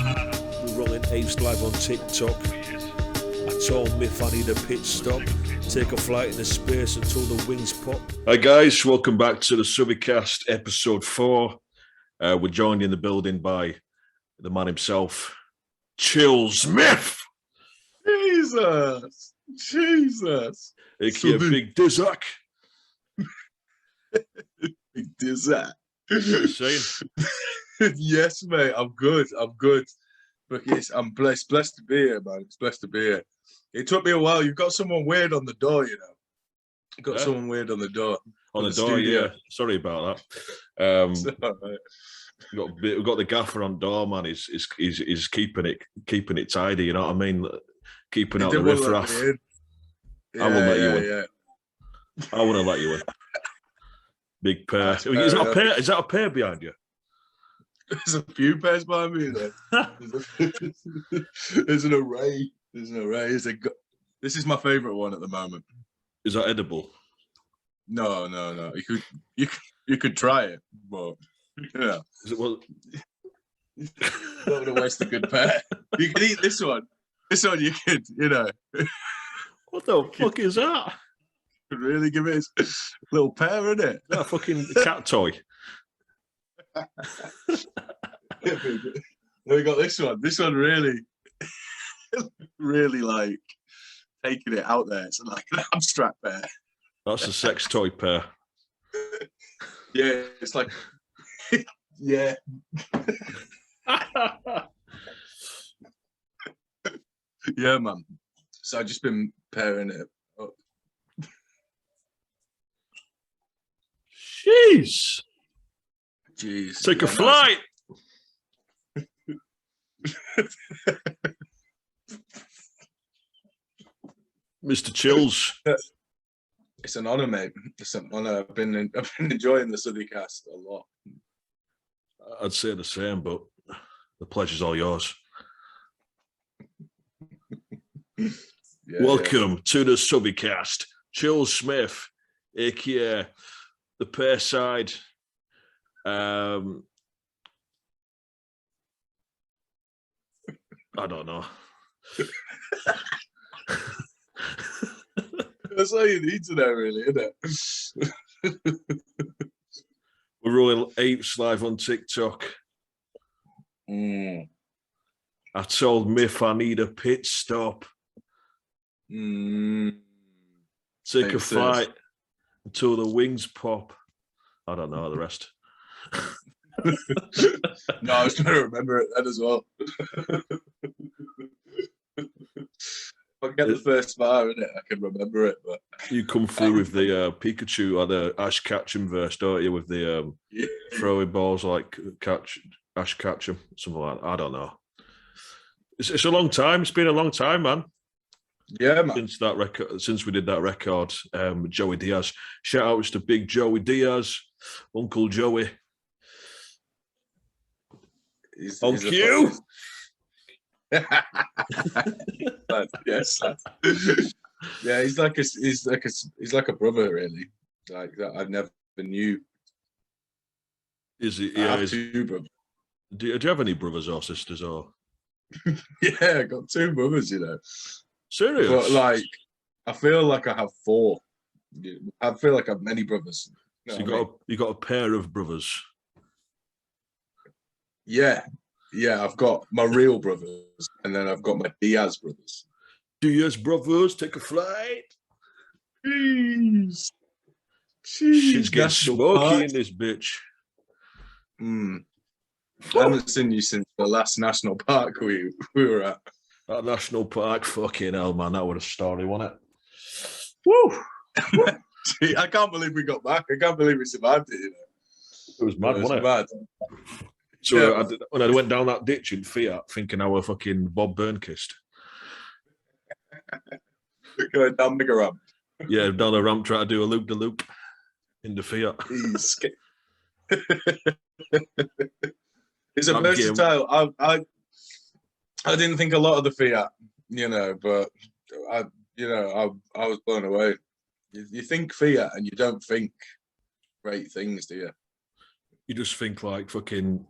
We're rolling apes live on TikTok. I told Miff I need a pit stop. Take a flight into space until the wings pop. Hi guys, welcome back to the SuthieCast episode 4. We're joined in the building by the man himself, Chill Smith. Jesus. A.k.a. Big Dizzack. Big Dizzack. What are you saying? Yes, mate, I'm good. But yes, I'm blessed to be here, man. It's blessed to be here. It took me a while. You've got someone weird on the door, you know. You've got someone weird on the door. On the door, studio. yeah. Sorry about that. Right. We've got the gaffer on door, man. He's keeping it tidy. You know what I mean? Keeping out the riffraff. Yeah, I will let you in. Yeah. I want to let you in. Big pair. Is that a pair behind you? There's a few pairs behind me there. There's an array. This is my favourite one at the moment. Is that edible? No. You could try it, but yeah. Is it, well, don't want to waste a good pair. You can eat this one. This one you could, you know. What the fuck is that? Really give it a little pear, isn't it? That fucking cat toy. Then we got this one. This one really, really like taking it out there. It's like an abstract pear. That's a sex toy pair. Yeah, it's like, yeah. Yeah, man. So I've just been pairing it up. Jeez. Take a flight. Mr. Chills. It's an honour, mate. It's an honour. I've been enjoying the SuthieCast a lot. I'd say the same, but the pleasure's all yours. Welcome to the SuthieCast. Chill Smith, aka the pair side. I don't know. That's all you need to know, really, isn't it? We're rolling apes live on TikTok. I told Miff I need a pit stop. Take a flight until the wings pop. I don't know the rest. No, I was trying to remember it then as well. If I get the first bar in it, I can remember it. But you come through with the Pikachu or the Ash Ketchum verse, don't you? With the throwing balls like Ash Ketchum, something like that. I don't know. It's a long time. It's been a long time, man. Yeah, man. Since we did that record, Joey Diaz. Shout outs to Big Joey Diaz, Uncle Joey. He's you. Yes. Yeah, he's like a brother, really. Like that, I never knew. Is he? I Yeah. have two brothers. Do you have any brothers or sisters or? Yeah, I got two brothers. You know. Serious? But like, I feel like I have four. I feel like I have many brothers. So you got a pair of brothers. Yeah, I've got my real brothers, and then I've got my Diaz brothers. Diaz brothers, take a flight. Jeez. Shit's getting smoky in this bitch. I haven't seen you since the last national park we were at. That national park, fucking hell, man, that was a story, wasn't it? Woo! I can't believe we got back. I can't believe we survived it, you know. It was mad, wasn't it? Mad. So yeah. When I went down that ditch in Fiat, thinking I were fucking Bob Burnquist. Going down bigger ramp. Yeah, down the ramp, trying to do a loop-de-loop in the Fiat. It's a versatile. I didn't think a lot of the Fiat, you know, but I was blown away. You think Fiat and you don't think great things, do you? You just think like fucking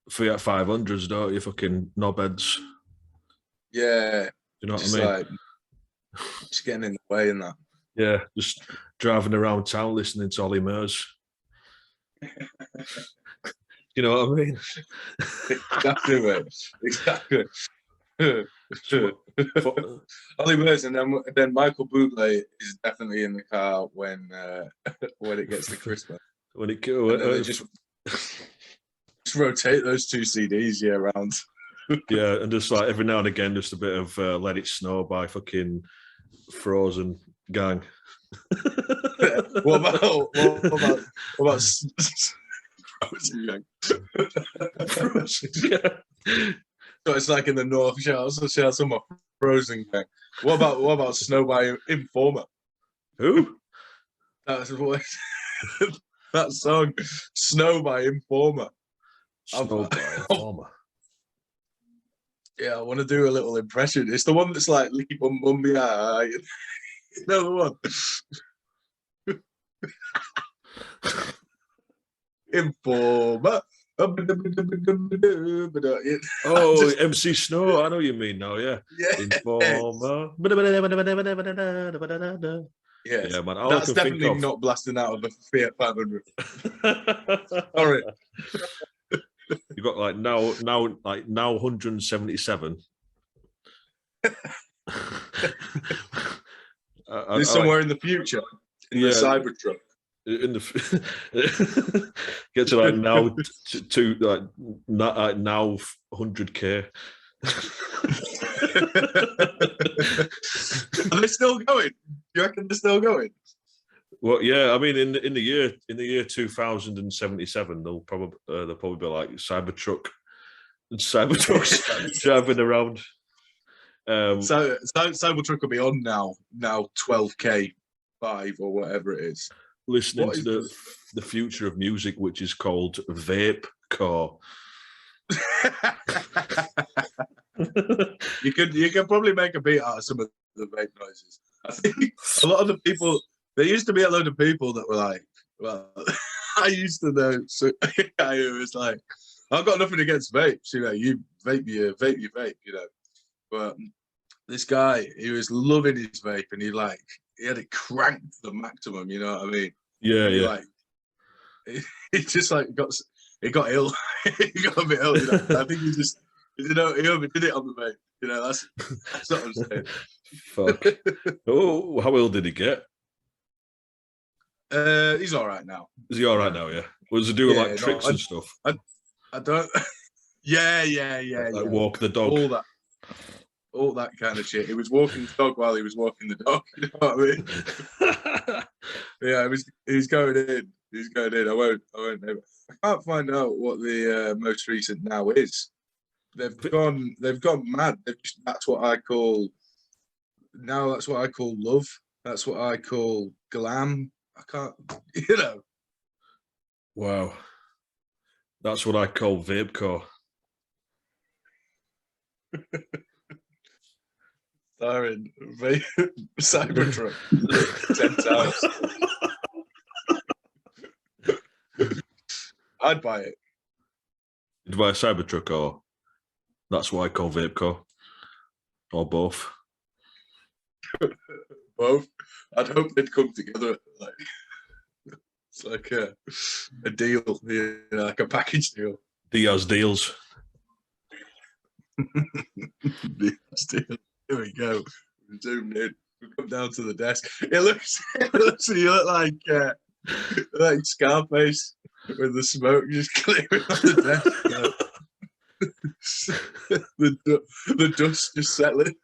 Fiat 500s, don't you? Fucking knobheads. Yeah, You know what I just mean? like just getting in the way and that. Yeah, just driving around town listening to Ollie Murs. You know what I mean? Exactly, mate. Exactly. Ollie Murs, and then Michael Bublé is definitely in the car when it gets to Christmas. When it and then they just rotate those two CDs year round. Yeah, and just like every now and again, just a bit of "Let It Snow" by fucking Frozen Gang. what about Frozen Gang? Frozen Gang. So it's like in the North. Shout out some more Frozen Gang. What about Snow by Informer? Who? That's what that song, Snow by Informer. Snow by Informer. Yeah, I want to do a little impression. It's the one that's like Leap on Mumby Eye. You know the one? Informer. Oh, MC Snow. I know what you mean now, yeah. Yeah. Informer. Yes. Yeah, man. That's definitely not blasting out of a Fiat 500. Sorry. You got like now 177. There's somewhere in the future in the Cybertruck. In the get to like now to like now 100k. Are they still going? You reckon they're still going? Well, yeah. I mean, in the year 2077, they'll probably be like Cybertrucks driving around. So Cybertruck will be on now 12k 5 or whatever it is. Listening to the future of music, which is called vape core. You could probably make a beat out of some of the vape noises. I think a lot of the people, there used to be a load of people that were like, well, I used to know a guy who was like, I've got nothing against vapes, you know, you vape, you know. But this guy, he was loving his vape and he had it cranked to the maximum, you know what I mean? Yeah, and yeah. Like, he just like got ill. He got a bit ill, you know. I think he overdid it on the vape. You know, that's what I'm saying. Fuck. Oh, how ill did he get? He's all right now. Is he all right now? Yeah. Was he doing like tricks and stuff? I don't. Yeah. Like walk the dog. All that kind of shit. He was walking the dog while he was walking the dog. You know what I mean? Yeah, he's going in. He's going in. I won't name it. I can't find out what the most recent now is. They've gone mad. That's what I call love. That's what I call glam. I can't, you know. Wow. That's what I call vape core. Starring Cybertruck 10 times. I'd buy it. You'd buy a Cybertruck, or that's what I call vape core, or both. Both. I'd hope they'd come together. Like it's like a deal, you know, like a package deal. Diaz deals. Diaz deal. Here we go. We zoomed in. We come down to the desk. It looks you look like Scarface with the smoke just clearing on the desk. The dust just settling.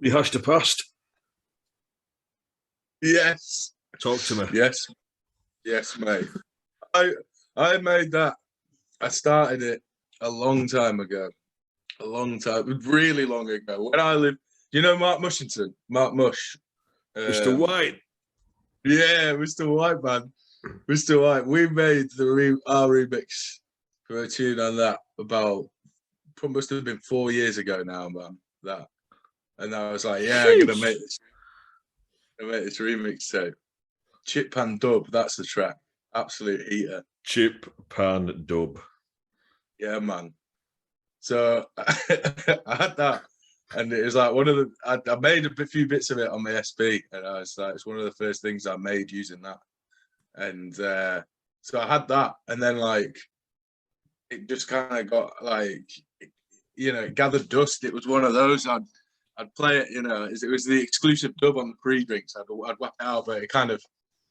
We hashed the past. Yes. Talk to me. Yes, mate. I made that. I started it a long time ago. Really long ago. When I lived, you know Mark Mushington? Mark Mush. Mr. White. Yeah, Mr. White, man. Mr. White. We made our remix for a tune on that about, must have been 4 years ago now, man. That. And I was like, yeah, I'm going to make this remix tape. Chip Pan Dub, that's the track. Absolute heater. Chip pan dub. Yeah, man. So I had that, and it was like one of the. I made a few bits of it on my SB, and I was like, it's one of the first things I made using that. And so I had that, and then like it just kind of got like, it gathered dust. It was one of those. I'd play it, it was the exclusive dub on the pre-drinks. I'd whack it out, but it kind of,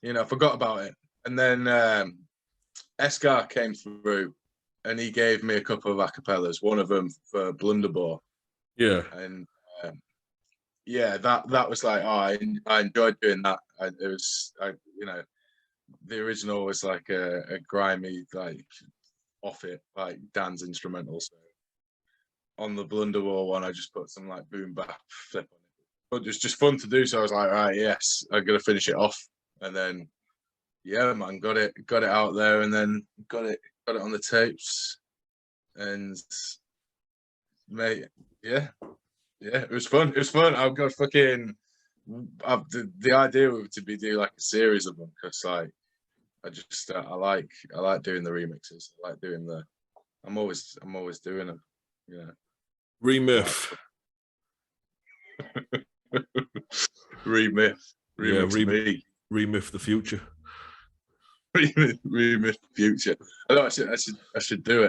I forgot about it. And then Escar came through, and he gave me a couple of acapellas. One of them for Blunderbore. Yeah. And that was like, I enjoyed doing that. The original was like a grimy, like off it, like Dan's instrumental. So on the Blunderbore one, I just put some like boom bap flip on it. But it was just fun to do. So I was like, right, yes, I'm gonna finish it off. And then yeah, man, got it out there, and then got it on the tapes. And mate, yeah, it was fun. I've got fucking the idea to be do like a series of them, because like I like doing the remixes. I like doing I'm always doing them. Remix. Remix the future. Remix the future. I should do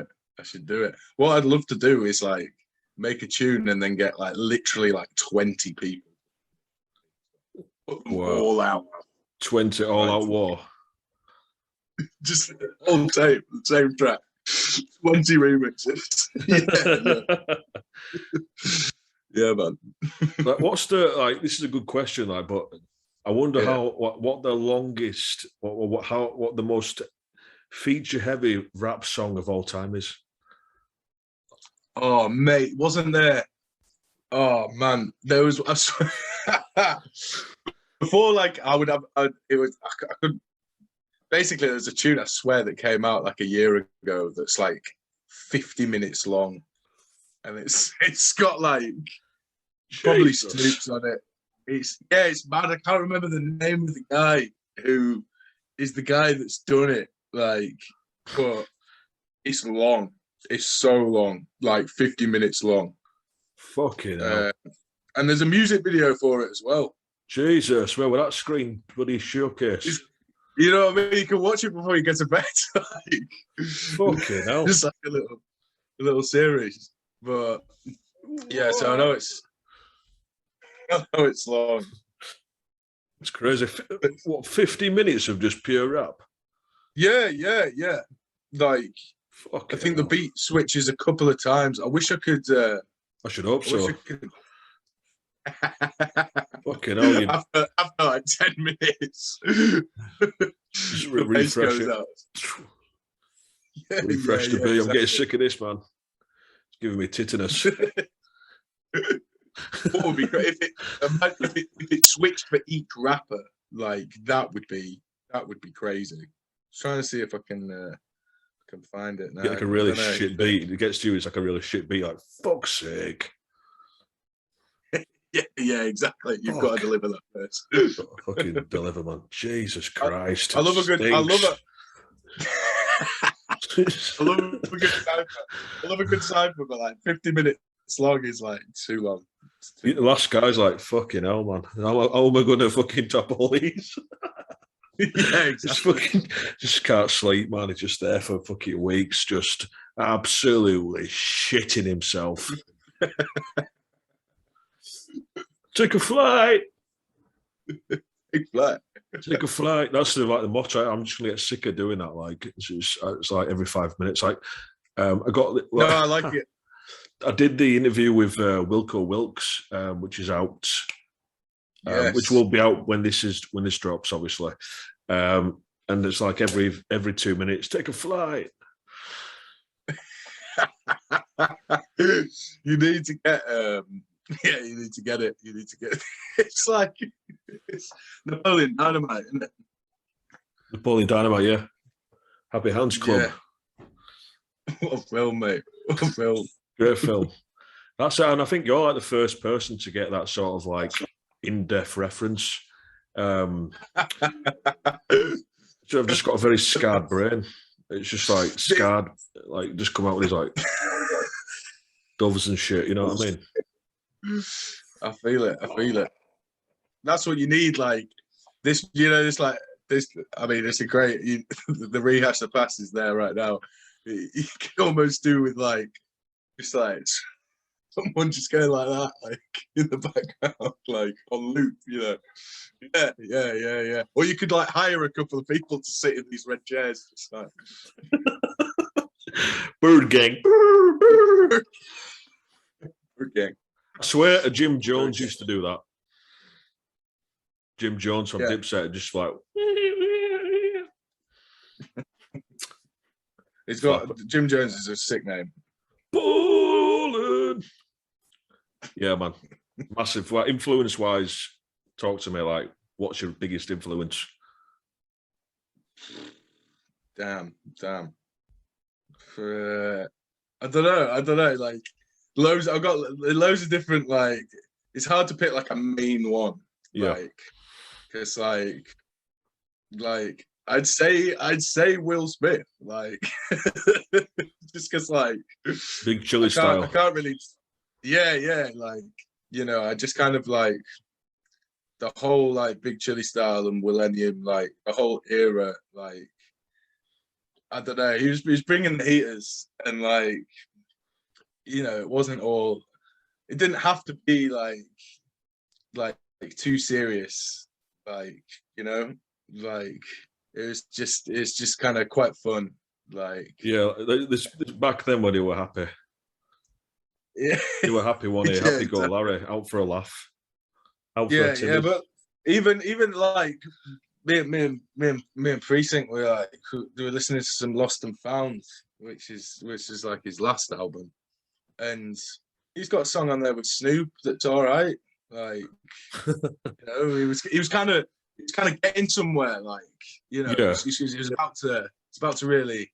it. What I'd love to do is like make a tune and then get like literally like 20 people. All out. 20 all out war. Just all tape, the same track. 20 remixes. Yeah, man. Like, what's this is a good question, but I wonder what the longest, what the most feature heavy rap song of all time is. Oh mate, wasn't there? Oh man, there was. I swear, before, like I could. Basically, there's a tune I swear that came out like a year ago that's like 50 minutes long, and it's got like probably Snoops on it. It's mad. I can't remember the name of the guy who is the guy that's done it. Like, but it's long. It's so long, like 50 minutes long. Fucking hell. And there's a music video for it as well. Jesus, where would that screen bloody showcase? You know what I mean? You can watch it before you get to bed. Fucking hell. Just like a little series. But yeah, so I know it's long. It's crazy. What, 50 minutes of just pure rap? Yeah. Like, I think the beat switches a couple of times. I wish I could. I should hope so. Fucking hell. After like 10 minutes. Just refresh it. Refresh the beat. I'm getting sick of this, man. It's giving me tetanus. What would be great if it switched for each rapper? Like that would be crazy. Just trying to see if I can find it now. Get like a really shit beat. It gets to you. It's like a really shit beat. Like fuck's sake. Yeah, exactly. You've got to deliver that first. Fucking deliver, man. Jesus Christ. I love a good cipher. I love a good cipher, but like 50 minutes long is like too long. The last guy's like, fucking hell, man. How am I going to fucking top all these? Yeah, exactly. Just can't sleep, man. He's just there for fucking weeks, just absolutely shitting himself. Take a flight. Take a flight. That's the motto. I'm just gonna get sick of doing that. Like it's like every 5 minutes. Like I like it. I did the interview with Wilco Wilkes, which is out, which will be out when this drops, obviously. And it's like every 2 minutes, take a flight. You need to get you need to get it. It's like Napoleon Dynamite, isn't it? Napoleon Dynamite, yeah. Happy Hands Club. Yeah. What a film, mate. What a film. Great film. That's it, and I think you're like the first person to get that sort of like in-depth reference. Just I've just got a very scarred brain. It's just like scarred, like just come out with his like doves and shit. You know what I mean? I feel it. That's what you need. Like this, this like this. I mean, it's a great. The rehash the past is there right now. You can almost do with like just like someone just going like that, like in the background, like on loop. Yeah. Or you could like hire a couple of people to sit in these red chairs, just like Bird gang. Bird gang. I swear, Jim Jones used to do that. Jim Jones from Dipset, just like. He's got Jim Jones is a sick name. Ballin'. Yeah, man, massive. Like, influence-wise, talk to me. Like, what's your biggest influence? Damn. I don't know. Like loads. I've got loads of different. Like, it's hard to pick like a main one. Yeah. Like, because like I'd say Will Smith. Like, just because like Big Chili style. I can't really. Yeah. Like, I just kind of like the whole like Big Chili style and Millennium, like the whole era. Like, I don't know. He was bringing the heaters, and like, it wasn't all. It didn't have to be like too serious. Like, like it's just kind of quite fun. Like, yeah, this back then when they were happy. Yeah, they were happy one day. Happy go Larry, out for a laugh. Out for a yeah, but even like me and Precinct were like they were listening to some Lost and Found, which is like his last album, and he's got a song on there with Snoop that's all right. Like, he was kind of getting somewhere. Like, he was about to really,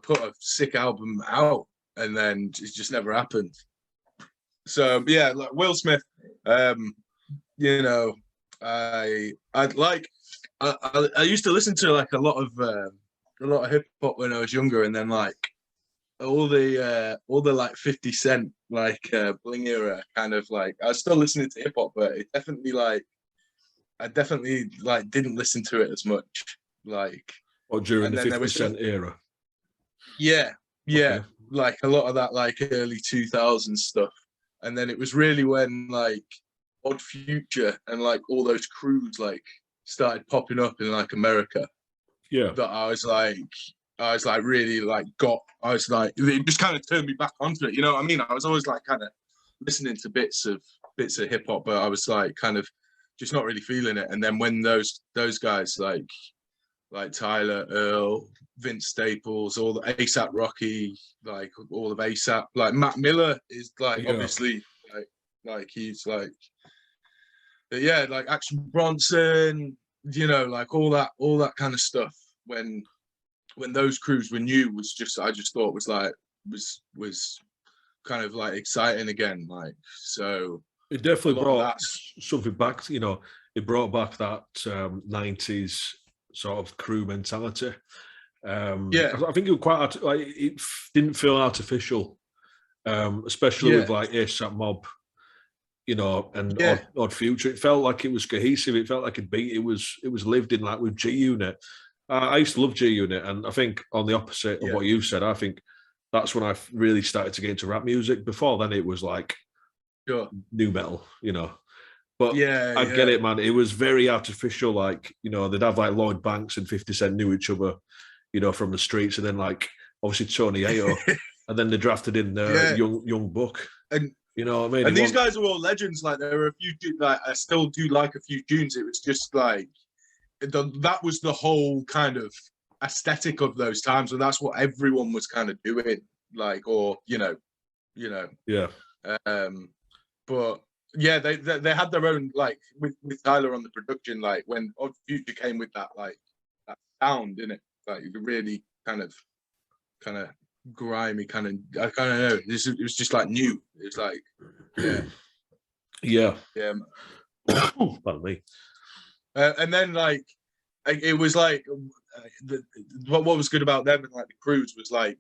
put a sick album out, and then it just never happened. So yeah, like Will Smith, I used to listen to like a lot of hip hop when I was younger, and then like all the like 50 Cent like Bling era kind of like I was still listening to hip hop, but it definitely like I definitely like didn't listen to it as much. Like, or during the 50 Cent era. Yeah. Okay. Like a lot of that like early 2000s stuff. And then it was really when like Odd Future and like all those crews like started popping up in like America. Yeah. That I was like really like it just kind of turned me back onto it. You know what I mean? I was always like kind of listening to bits of hip hop, but I was like kind of just not really feeling it. And then when those guys like Tyler, Earl, Vince Staples, all the ASAP Rocky, like all of ASAP, like Mac Miller is like obviously like he's like, but yeah, like Action Bronson, like all that kind of stuff. When those crews were new, I just thought was kind of like exciting again. Like, so it definitely brought something back. It brought back that 90s sort of crew mentality. I think it was quite like it didn't feel artificial, especially with like ASAP Mob, and Odd Future. It felt like it was cohesive. It felt like it was lived in, like with G Unit. I used to love G Unit, and I think on the opposite of what you said, I think that's when I really started to get into rap music. Before then, it was like new metal, But I get it, man. It was very artificial. Like, they'd have like Lloyd Banks and 50 Cent knew each other, from the streets, and then like obviously Tony Ayo, and then they drafted in Young Buck. And you know what I mean? And these guys are all legends. Like, there were a few, like I still do like a few tunes. It was just like that was the whole kind of aesthetic of those times, and that's what everyone was kind of doing. Like, or yeah. But yeah, they had their own, like with Tyler on the production. Like when Odd Future came with that that sound in it, like really kind of grimy, I kind of know. It was just like new. It was like yeah. Pardon me. And then like it was like what was good about them and like the crews was like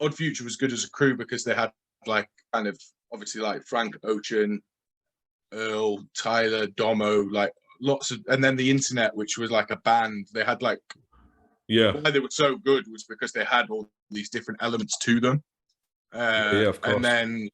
Odd Future was good as a crew because they had like kind of obviously like Frank Ocean, Earl, Tyler, Domo, like lots of, and then the Internet, which was like a band. They had like, yeah, why they were so good was because they had all these different elements to them. yeah, of course. And then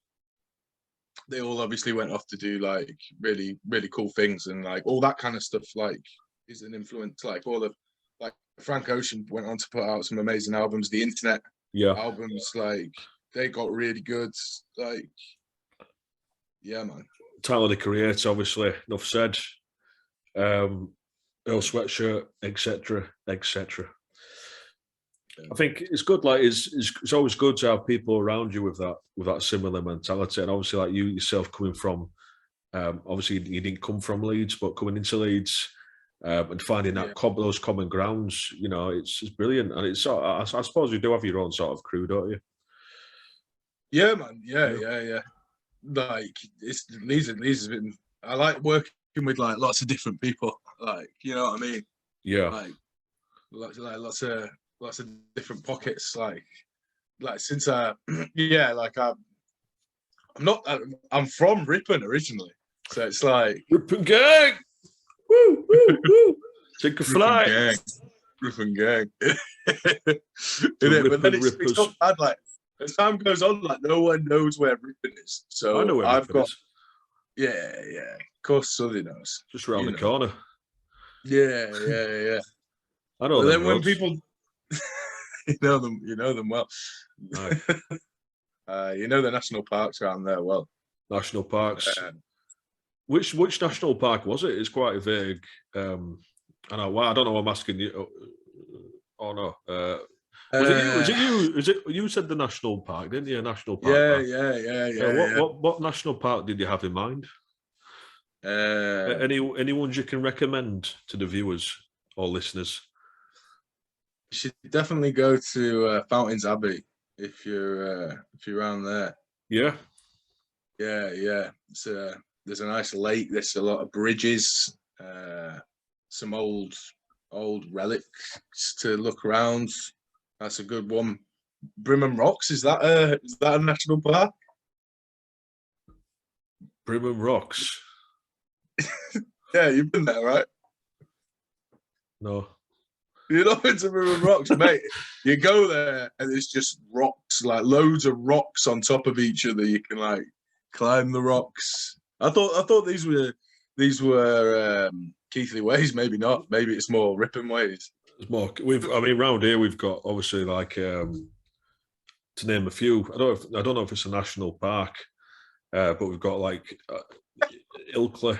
they all obviously went off to do like really, really cool things, and like all that kind of stuff like is an influence. Like all of like Frank Ocean went on to put out some amazing albums. The Internet albums, like they got really good. Like, yeah, man. Tyler the Creator, obviously, enough said. Earl Sweatshirt, etc., etc. I think it's good. Like it's always good to have people around you with that similar mentality, and obviously, like you yourself coming from, obviously you didn't come from Leeds, but coming into Leeds and finding that those common grounds, you know, it's brilliant, and it's. I suppose you do have your own sort of crew, don't you? Yeah, man. Yeah. Like Leeds has been. I like working with like lots of different people. Like, you know what I mean? Yeah. Like lots of different pockets. Like since yeah, like I'm from Ripon originally, so it's like Ripon gang. Woo woo woo. Take a flight. Ripon gang. But then it's not bad. Like as time goes on, like no one knows where Ripon is. So I know where Ripon is. Yeah. Of course, Southie knows. Just around the corner. Yeah. I know. But then when people, you know them well. You know the national parks around there well. National parks. Which national park was it? It's quite vague. I don't know. I'm asking you. Oh no. Was it you? Is it you said the national park, didn't you? National park. Yeah. What national park did you have in mind? Any ones you can recommend to the viewers or listeners? You should definitely go to Fountains Abbey if you're around there. Yeah. There's a nice lake. There's a lot of bridges. Some old relics to look around. That's a good one. Brimham Rocks, is that a national park? Brimham Rocks. Yeah, you've been there, right? No. You're not into Brimham Rocks, mate. You go there and it's just rocks, like loads of rocks on top of each other. You can like climb the rocks. I thought these were Keithley ways. Maybe not. Maybe it's more Ripon ways. It's more. Round here we've got obviously like to name a few. I don't know if it's a national park, but we've got like Ilkley.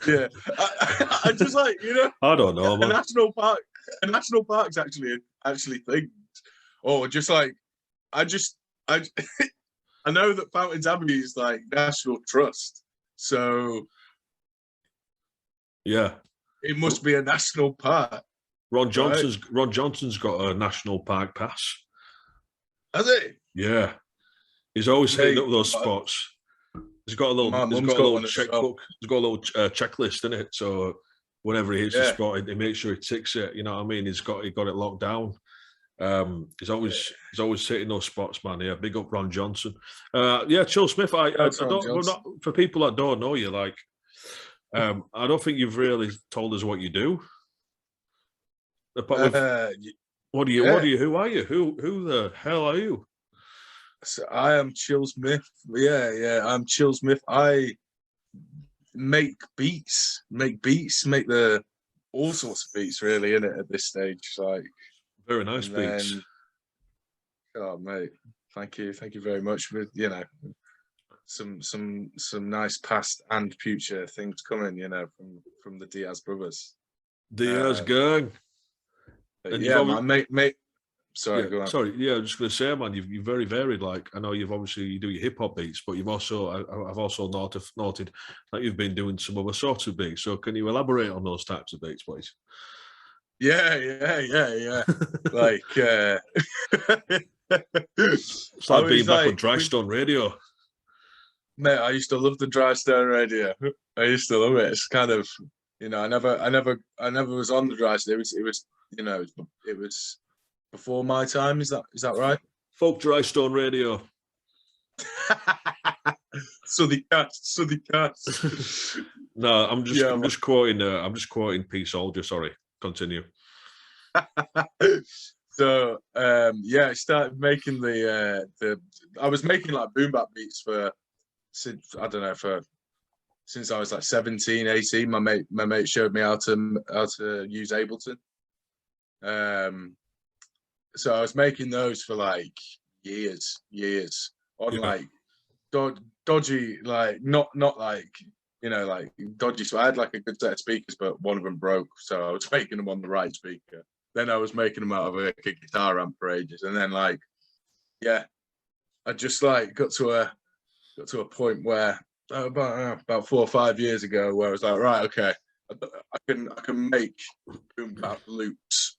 Yeah, I just like, you know. I don't know, man. A national park's actually things, or just like I know that Fountains Abbey is like National Trust, so yeah, it must be a national park. Ron Johnson's got a national park pass. Has he? Yeah, he's always hitting up those spots. He's got a little checkbook. He's got a little checklist in it. So whenever he hits the spot, he makes sure he ticks it. You know what I mean? He got it locked down. He's always hitting those spots, man. Yeah, big up Ron Johnson. Chill Smith. I don't, for people that don't know you, like, I don't think you've really told us what you do. What do you? Who are you? Who the hell are you? So I am Chill Smith. Yeah, I'm Chill Smith. I make beats, make all sorts of beats, really, in it at this stage. Like very nice beats. Oh, mate, thank you very much. With some nice past and future things coming, from the Diaz brothers. Diaz gang. And yeah, man, mate. Sorry, go on. Sorry, yeah, I was just going to say, man, you're very varied. Like, I know you do your hip hop beats, but I've also noted that you've been doing some other sorts of beats. So, can you elaborate on those types of beats, please? Yeah. Like, it's like being back on Dry Stone Radio. Mate, I used to love the Dry Stone Radio. I used to love it. It's kind of You know, I never was on the dry stone. You know, it was before my time. Is that right? Folk Dry Stone Radio. SuthieCast. No, I'm just quoting Peace Soldier. Sorry, continue. So I started making I was making like boom bap beats since I was like 17, 18. My mate showed me how to use Ableton. So I was making those for like years on like dodgy, like not like, you know, like dodgy. So I had like a good set of speakers, but one of them broke. So I was making them on the right speaker. Then I was making them out of a guitar amp for ages. And then like, yeah, I just like got to a point where about 4 or 5 years ago where I was like, right, okay, I can make boom bap loops.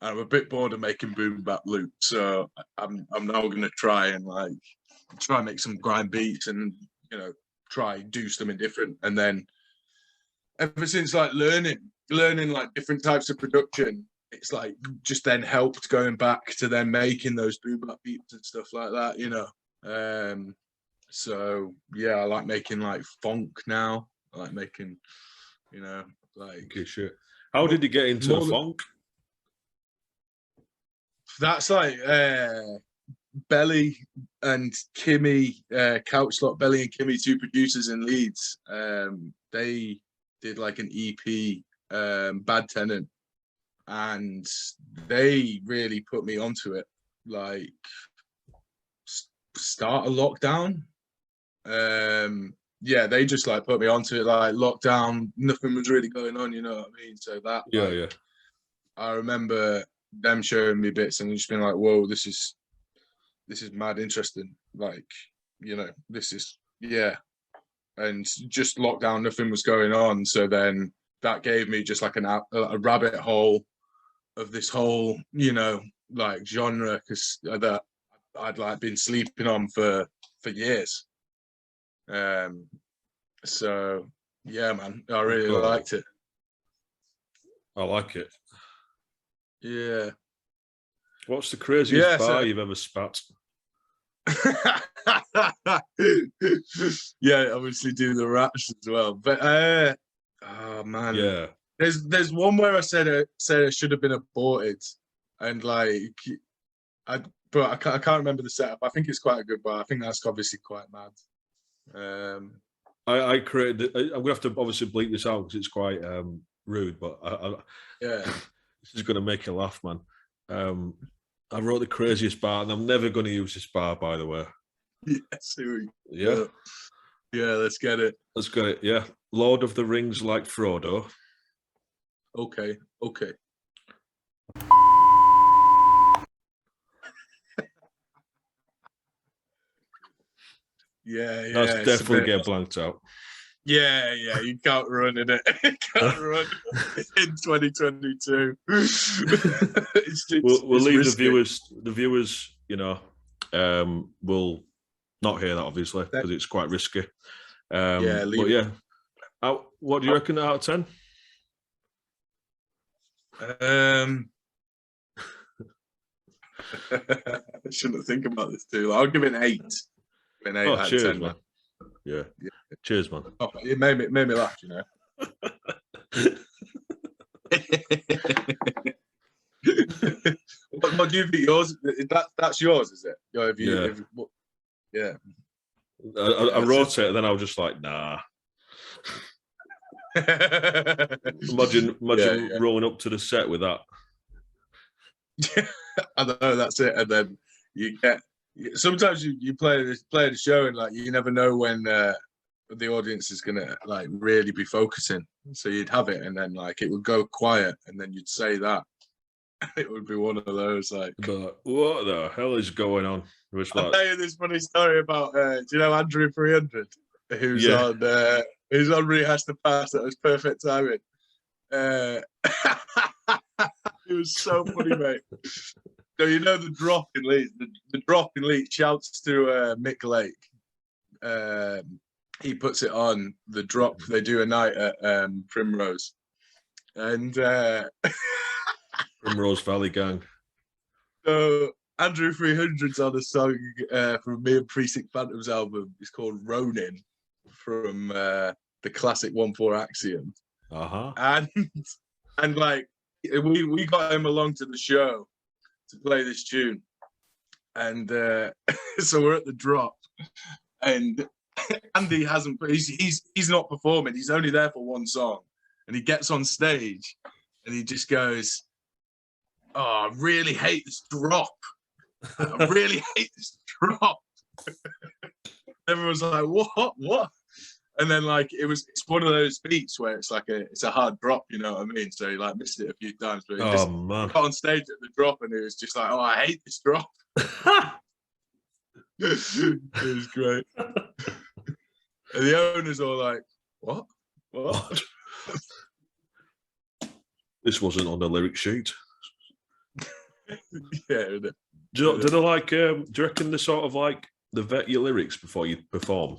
I'm a bit bored of making boom bap loops, so I'm now going to try and make some grind beats and, you know, try do something different. And then ever since like learning like different types of production, it's like just then helped going back to then making those boom bap beats and stuff like that, you know. So yeah, I like making like funk now. I like making, you know, like. Okay, sure. How did you get into the funk? That's like Belly and Kimmy, Couch Slot Belly and Kimmy, 2 producers in Leeds. They did like an EP, Bad Tenant, and they really put me onto it. Like start of lockdown. Yeah, they just like put me onto it. Like lockdown, nothing was really going on, you know what I mean? So that yeah. I remember them showing me bits and just being like, whoa, this is mad interesting. Like, you know, this is, yeah. And just lockdown, nothing was going on. So then that gave me just like a rabbit hole of this whole, you know, like genre, because that I'd like been sleeping on for years. So yeah, man, I really liked it. I like it. Yeah. What's the craziest bar you've ever spat? Yeah, obviously do the raps as well. But oh man, yeah. There's one where I said it should have been aborted, and like I can't remember the setup. I think it's quite a good bar. I think that's obviously quite mad. I created. I'm gonna have to obviously bleep this out because it's quite rude, but yeah, this is gonna make you laugh, man. I wrote the craziest bar, and I'm never going to use this bar, by the way. Yeah, let's get it. Let's get it. Yeah, Lord of the Rings like Frodo. Okay. Yeah. That's definitely get blanked out. Yeah, you can't run in it. You can't run in 2022. We'll leave risky. The viewers, you know, will not hear that obviously because it's quite risky. But yeah, what do you reckon out of 10? I shouldn't think about this too. I'll give it an 8. An 8 out of 10, man. Yeah. Cheers, man. Oh, it made me laugh, you know. What do you think yours? That's yours, is it? Yeah. I wrote it, and then I was just like, nah. Imagine rolling up to the set with that. I know, that's it. And then you get. Sometimes you play the show, and like you never know when the audience is gonna like really be focusing. So you'd have it, and then like it would go quiet, and then you'd say that. It would be one of those like, but what the hell is going on? I'll tell you this funny story about do you know Andrew 300, who's on Rehash the Past? That was perfect timing. It was so funny, mate. So you know the drop in Leeds. The drop in Leeds shouts to Mick Lake, he puts it on the drop. They do a night at Primrose, and Primrose Valley Gang. So Andrew 300's on a song from me and Precinct Phantom's album. It's called Ronin from the classic 1/4 Axiom. And like we got him along to the show to play this tune, and so we're at the drop, and Andy hasn't. He's not performing. He's only there for one song, and he gets on stage, and he just goes, "Oh, I really hate this drop. I really hate this drop." Everyone's like, "What?" And then like it's one of those beats where it's like it's a hard drop, you know what I mean? So he like missed it a few times, but he just got on stage at the drop, and it was just like, "Oh, I hate this drop." It was great. And the owners are like, "What? This wasn't on the lyric sheet." Yeah. Do they like? Do you reckon they sort of like they vet your lyrics before you perform?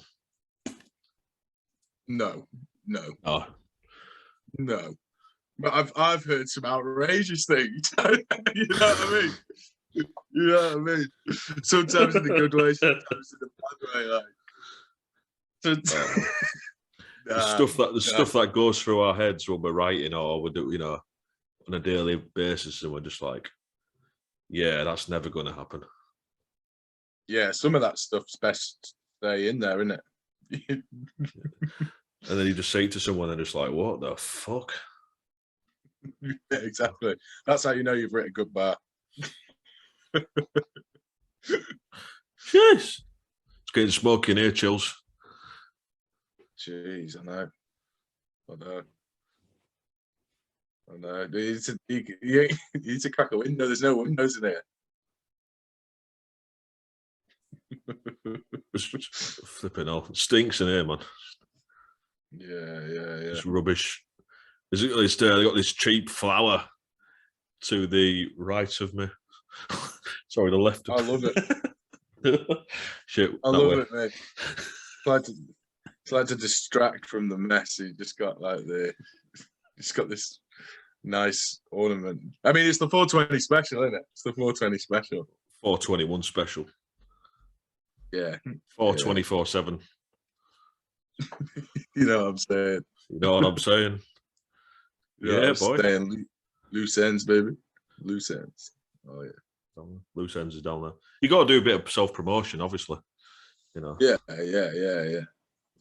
No. Oh. No. But I've heard some outrageous things. You know what I mean? You know what I mean? Sometimes in the good way, sometimes in the bad way. Like, the stuff that goes through our heads when we're writing or we do, you know, on a daily basis, and we're just like, yeah, that's never going to happen. Yeah, some of that stuff's best to stay in there, isn't it? And then you just say it to someone and it's like, what the fuck? Yeah, exactly. That's how you know you've written a good bar. Yes. It's getting smoky in here, Chills. Jeez, I know. You need to crack a window. There's no windows in here. Flipping off. It stinks in here, man. Yeah. It's rubbish. They got this cheap flower to the right of me. Sorry, the left of me. I love it. Shit. I love it, mate. It's like to distract from the mess. You just got this nice ornament. I mean, it's the 420 special, isn't it? It's the 420 special. 421 special. Yeah. 424/7. You know what I'm saying? You know what I'm saying? Yeah, boy. Staying loose ends, baby. Loose ends. Oh yeah. Loose ends is down there. You got to do a bit of self-promotion, obviously. You know. Yeah.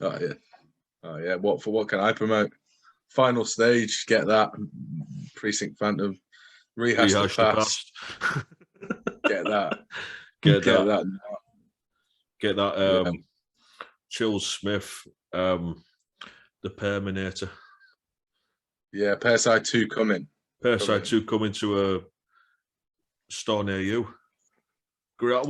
Oh yeah. What can I promote? Final stage. Get that. Precinct Phantom. Rehash the past. Get that. Get that. Chills Smith. The Perminator. Yeah, Pearside 2 coming. Pearside 2 coming to a store near you. Great.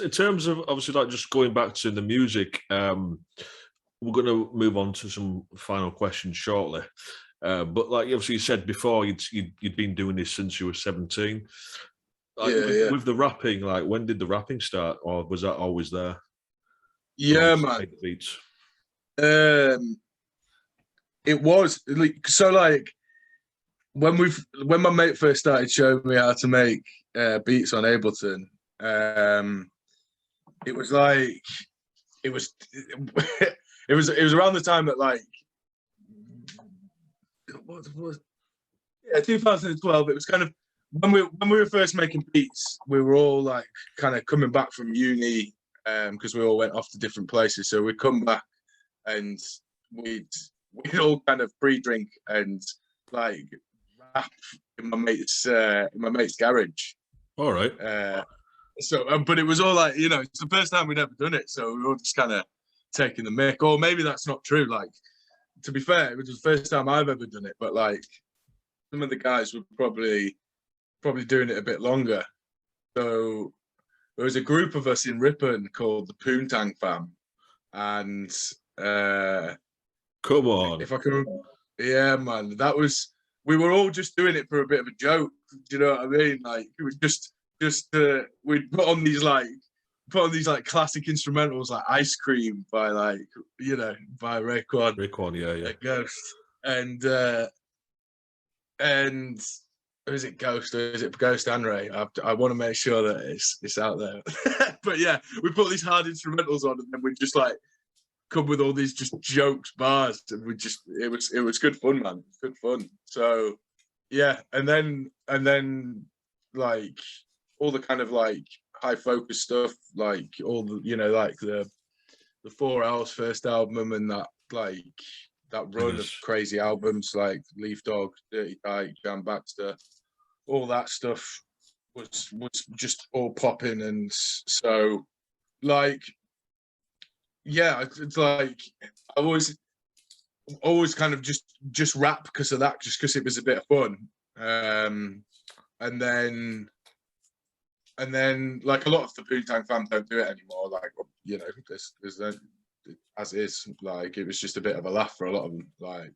In terms of obviously like just going back to the music, we're going to move on to some final questions shortly. But like obviously you said before, you'd been doing this since you were 17. Like, with the rapping, like when did the rapping start, or was that always there? Yeah, man. Beats. It was so like when my mate first started showing me how to make beats on Ableton. It was like it was around the time that like what was 2012. It was kind of when we were first making beats. We were all like kind of coming back from uni because we all went off to different places. So we'd come back and we'd all kind of pre-drink and like rap in my mate's garage. All right. But it was all like, you know, it's the first time we'd ever done it, so we were all just kind of taking the mick. Or maybe that's not true. Like, to be fair, it was the first time I've ever done it. But like, some of the guys were probably doing it a bit longer. So there was a group of us in Ripon called the Poontang Fam, and come on, if I can remember, yeah, man, we were all just doing it for a bit of a joke. Do you know what I mean? Like it was just we'd put on these like put on these like classic instrumentals like Ice Cream by by Raekwon. Raekwon, yeah. Ghost. And is it Ghost or is it Ghost and Ray? I want to make sure that it's out there. But yeah, we put these hard instrumentals on and then we just like come with all these just jokes, bars, and it was good fun, man. Good fun. So yeah, and then like all the kind of like high focus stuff, like all the like the 4 Hours first album and that run of crazy albums like Leaf Dog, Dirty Dyke, Jam Baxter, all that stuff was just all popping. And so like yeah, it's like I always kind of just rap because of that, just because it was a bit of fun. And then like a lot of the Poontang fans don't do it anymore. Like there's as is, like it was just a bit of a laugh for a lot of them, like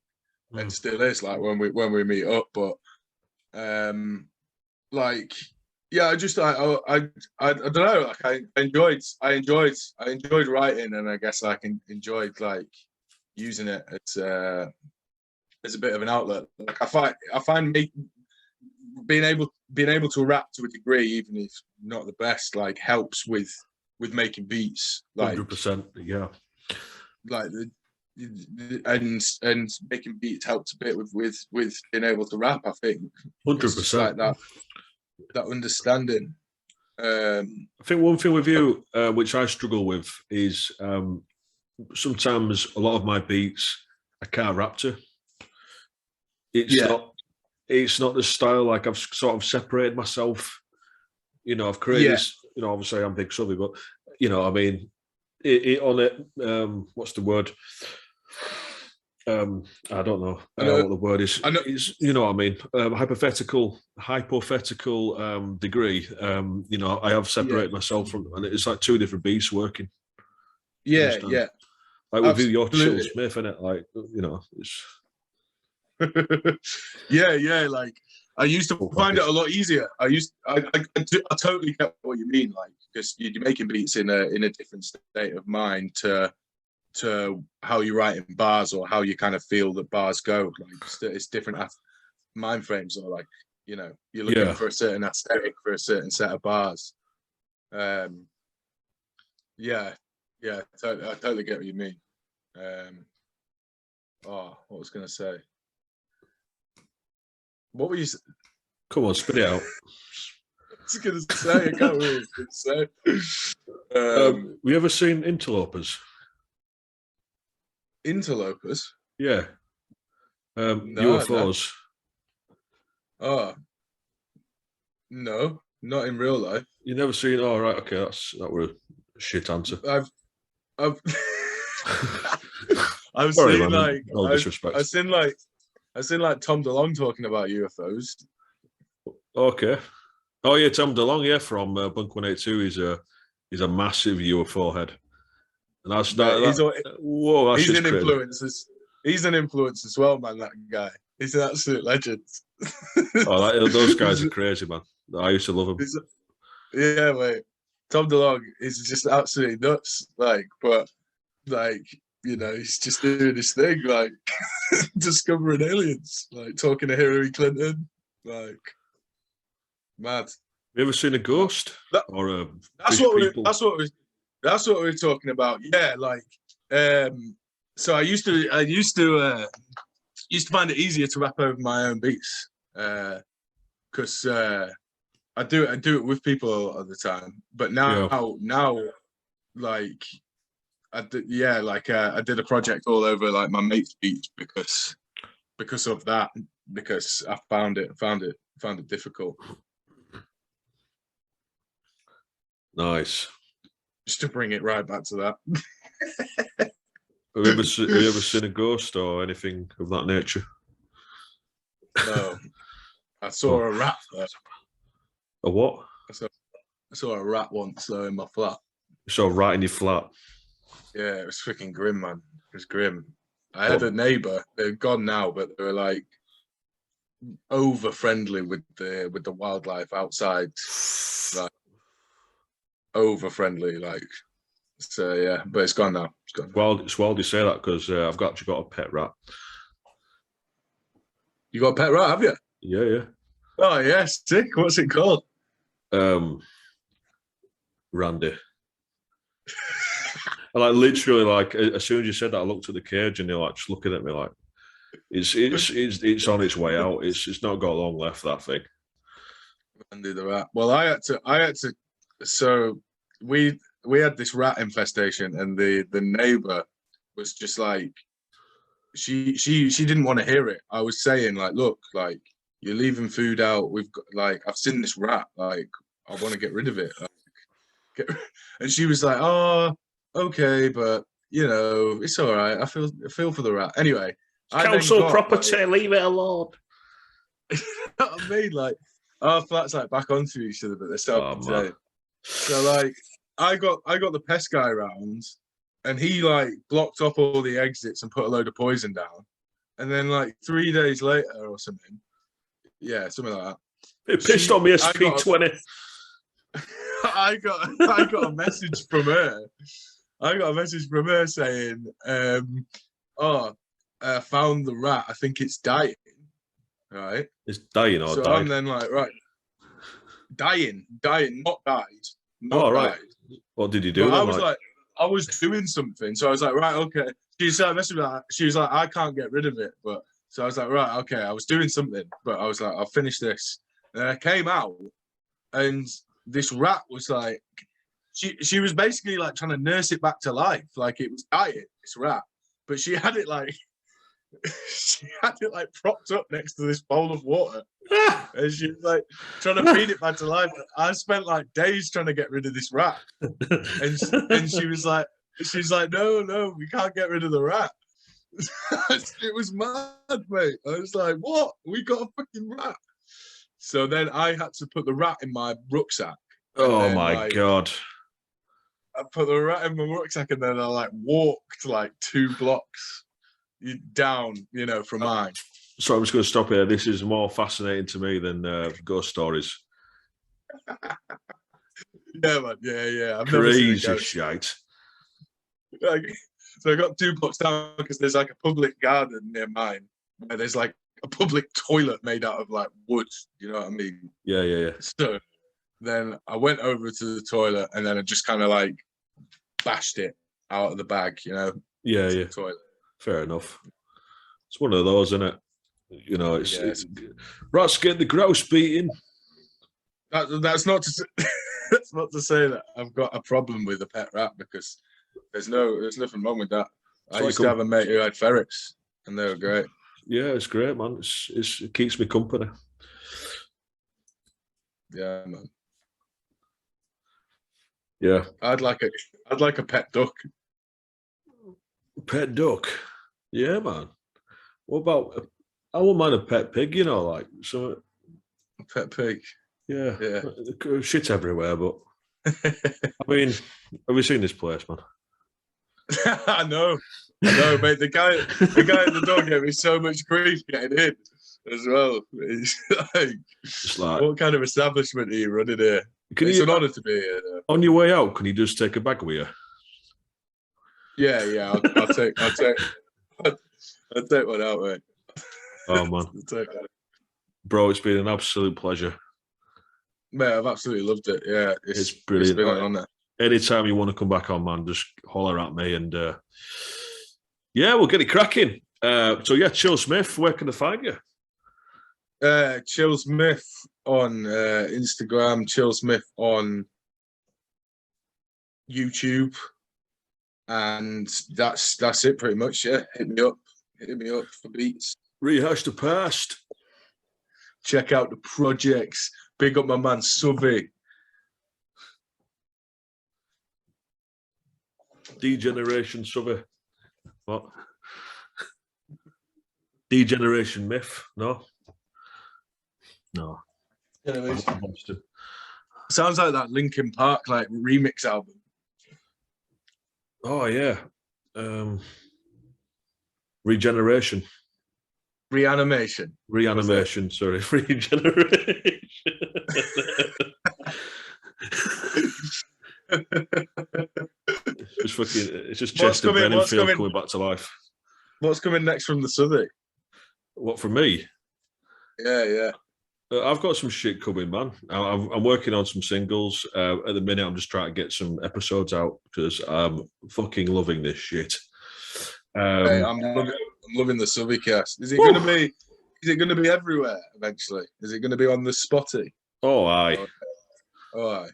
and still is, like when we meet up. But like yeah, I just I don't know, like I enjoyed writing, and I guess I enjoyed like using it as a bit of an outlet. Like I find being able to rap to a degree, even if not the best, like helps with making beats. Like 100%, yeah. Like and making beats helps a bit with being able to rap. I think 100%. Like that understanding. I think one thing with you, which I struggle with, is sometimes a lot of my beats I can't rap to. It's not the style. Like I've sort of separated myself. I've created this. Obviously I'm Big Suthie, but I mean, on it. What's the word? I don't know what the word is. It's, what I mean? Hypothetical degree. I have separated myself from them, and it's like two different beasts working. Yeah. Like with you, you're Chill Smith, innit? Like it's. yeah. Like I used to find it a lot easier. I totally get what you mean. Like because you're making beats in a different state of mind to how you write in bars, or how you kind of feel that bars go. Like it's different mind frames, or like you're looking for a certain aesthetic for a certain set of bars. I totally get what you mean. What was I gonna say? What were you? Come on, spit it out. I was gonna say, I can't remember what I was gonna say. We ever seen Interlopers? Interlopers? Yeah. UFOs. No. Oh. No, not in real life. You never seen? Oh, right, okay, that were a shit answer. I've Sorry, seen, man, like no disrespect. I've seen like Tom DeLonge talking about UFOs. Okay. Oh yeah, Tom DeLonge, from Blink 182. He's a massive UFO head. And that's he's an influence. He's an influence as well, man. That guy, he's an absolute legend. Those guys are crazy, man. I used to love him. Yeah, mate. Tom DeLonge is just absolutely nuts. Like, but like he's just doing his thing, like discovering aliens, like talking to Hillary Clinton, like mad. Have you ever seen a ghost that's what we're talking about. Yeah, like so I used to find it easier to rap over my own beats because I do it with people all the time. But now like I did a project all over like my mate's beats because of that, because I found it difficult. Nice. Just to bring it right back to that. Have you ever seen a ghost or anything of that nature? No. I saw a rat though. A what? I saw a rat once though in my flat. You saw a rat in your flat? Yeah, it was freaking grim, man. It was grim. I had a neighbour. They're gone now, but they were like over friendly with the wildlife outside. Like, over friendly, like. So yeah, but it's gone now. It's gone. Well, it's wild you say that because I've actually got a pet rat. You got a pet rat, have you? Yeah, yeah. Oh yeah, sick. What's it called? Randy. And like literally, like as soon as you said that, I looked at the cage and they're like just looking at me like it's on its way out. It's not got long left, that thing. Randy the rat. Well, I had to. So we had this rat infestation, and the neighbor was just like, she didn't want to hear it. I was saying like, look, like you're leaving food out. We've got like I've seen this rat. Like I want to get rid of it. Like, and she was like, oh, okay, but you know it's all right. I feel for the rat. Anyway, Council property. Like, leave it alone. You know what I mean? Like our flats like back onto each other, but they're self-contained. So like I got the pest guy round, and he like blocked up all the exits and put a load of poison down. And then like 3 days later or something, yeah, something like that. It pissed on me SP20. I got a message from her. I got a message from her saying, I found the rat. I think it's dying. Right? It's dying or so died? I'm then like, right. Dying, not died. Not right. What did you do? I was like, I was doing something. So I was like, right, okay. She started messing with that. She was like, I can't get rid of it. But so I was like, right, okay. I was doing something, but I was like, I'll finish this. And then I came out, and this rat was like, she was basically like trying to nurse it back to life, like it was dying. This rat, but she had it like propped up next to this bowl of water, and she was like trying to feed it back to life. I spent like days trying to get rid of this rat, and she's like, no, we can't get rid of the rat. It was mad, mate. I was like, what? We got a fucking rat. So then I had to put the rat in my rucksack. Oh my God. I put the rat in my rucksack, and then I like walked like 2 blocks down, from mine. So I'm just going to stop here. This is more fascinating to me than ghost stories. Yeah, man. Yeah. I've crazy shite. Like, so I got 2 blocks down because there's like a public garden near mine where there's like a public toilet made out of like wood. You know what I mean? Yeah. So then I went over to the toilet, and then I just kind of like bashed it out of the bag, Yeah. The toilet. Fair enough. It's one of those, isn't it? It's rats get the grouse beating. That's not to say, that's not to say that I've got a problem with a pet rat, because there's nothing wrong with that. I used to have a mate who had ferrets, and they were great. Yeah, it's great, man. It keeps me company. Yeah, man. Yeah. I'd like a pet duck. Pet duck? Yeah, man. What about? I wouldn't mind a pet pig. Like so. A pet pig. Yeah. Shit everywhere, but I mean, have you seen this place, man? I know, mate. The guy at the door gave me so much grief getting in as well. It's like, what kind of establishment are you running here? It's an honour to be here. On your way out, can you just take a bag with you? Yeah. I'll take one out, mate. Oh man, bro, it's been an absolute pleasure. Mate, I've absolutely loved it. Yeah, it's brilliant. It's been an honour. Anytime you want to come back on, man, just holler at me, and we'll get it cracking. So yeah, Chill Smith, where can I find you? Chill Smith on Instagram, Chill Smith on YouTube, and that's it pretty much. Yeah, hit me up for beats. Rehash the past. Check out the projects. Big up my man Suthie. Degeneration Suthie. What? Degeneration Myth? No. Sounds like that Linkin Park like remix album. Oh yeah. Regeneration. Reanimation. Sorry. Regeneration. It's just Chester Benningfield coming back to life. What's coming next from the Southie? What, from me? Yeah. I've got some shit coming, man. I'm working on some singles. At the minute, I'm just trying to get some episodes out because I'm fucking loving this shit. Hey, I'm loving the SuthieCast. Is it going to be? Is it going to be everywhere eventually? Is it going to be on the Spotty? Oh, aye. Oh, aye.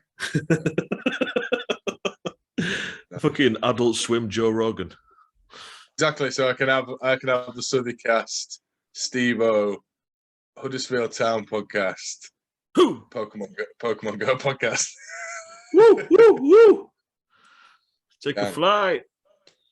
Fucking Adult Swim Joe Rogan. Exactly. So I can have the SuthieCast, Steve-O, Huddersfield Town podcast, Pokemon Go podcast. Woo! Take a flight.